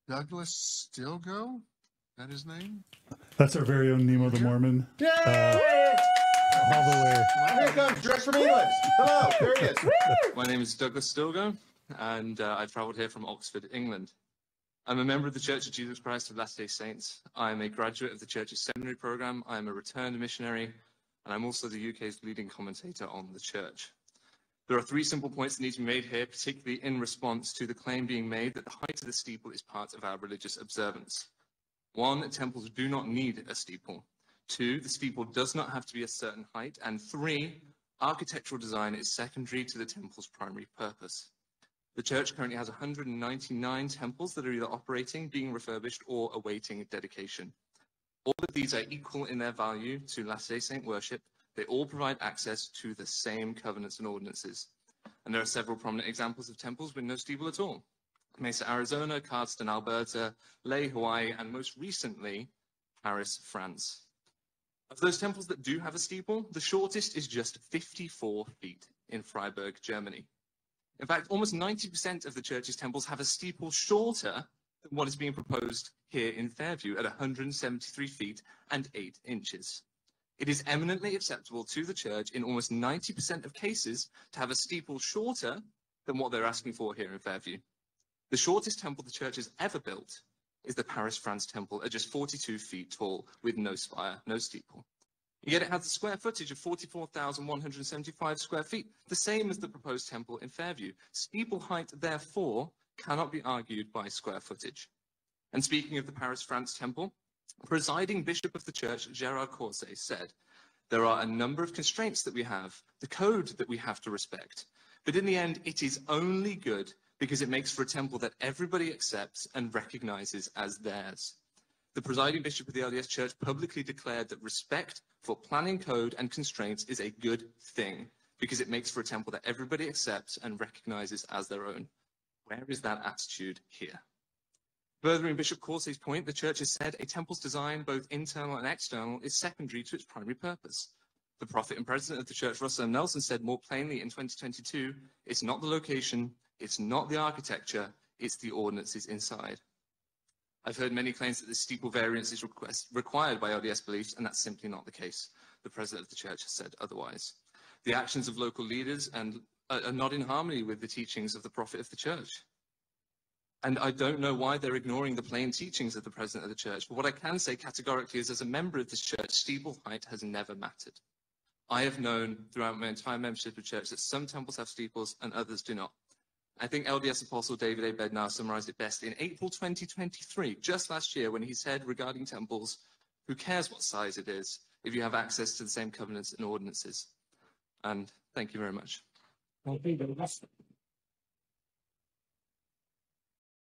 Douglas Stilgo? That his name? That's our very own Nemo the Mormon. Yay! All the way. Here he comes, dressed from England. Hello, there he is. My name is Douglas Stilgo, and I've travelled here from Oxford, England. I'm a member of the Church of Jesus Christ of Latter-day Saints. I'm a graduate of the Church's seminary program. I'm a returned missionary, and I'm also the UK's leading commentator on the Church. There are three simple points that need to be made here, particularly in response to the claim being made that the height of the steeple is part of our religious observance. 1, temples do not need a steeple. 2, the steeple does not have to be a certain height. And 3, architectural design is secondary to the temple's primary purpose. The Church currently has 199 temples that are either operating, being refurbished, or awaiting dedication. All of these are equal in their value to Latter-day Saint worship. They all provide access to the same covenants and ordinances. And there are several prominent examples of temples with no steeple at all. Mesa, Arizona, Cardston, Alberta, Leh, Hawaii, and most recently, Paris, France. Of those temples that do have a steeple, the shortest is just 54 feet in Freiburg, Germany. In fact, almost 90% of the Church's temples have a steeple shorter than what is being proposed here in Fairview at 173 feet and 8 inches. It is eminently acceptable to the Church in almost 90% of cases to have a steeple shorter than what they're asking for here in Fairview. The shortest temple the Church has ever built is the Paris, France temple at just 42 feet tall with no spire, no steeple. Yet it has a square footage of 44,175 square feet, the same as the proposed temple in Fairview. Steeple height, therefore, cannot be argued by square footage. And speaking of the Paris, France temple, presiding bishop of the Church, Gérard Corset, said, "There are a number of constraints that we have, the code that we have to respect. But in the end, it is only good because it makes for a temple that everybody accepts and recognizes as theirs." The presiding bishop of the LDS Church publicly declared that respect for planning code and constraints is a good thing because it makes for a temple that everybody accepts and recognizes as their own. Where is that attitude here? Furthering Bishop Corset's point, the Church has said a temple's design, both internal and external, is secondary to its primary purpose. The prophet and president of the Church, Russell M. Nelson, said more plainly in 2022, it's not the location, it's not the architecture, it's the ordinances inside. I've heard many claims that this steeple variance is required by LDS beliefs, and that's simply not the case. The president of the Church has said otherwise. The actions of local leaders are not in harmony with the teachings of the prophet of the Church. And I don't know why they're ignoring the plain teachings of the president of the Church. But what I can say categorically is, as a member of this Church, steeple height has never mattered. I have known throughout my entire membership of church that some temples have steeples and others do not. I think LDS Apostle David A. Bednar summarized it best in April 2023, just last year, when he said regarding temples, who cares what size it is if you have access to the same covenants and ordinances? And thank you very much.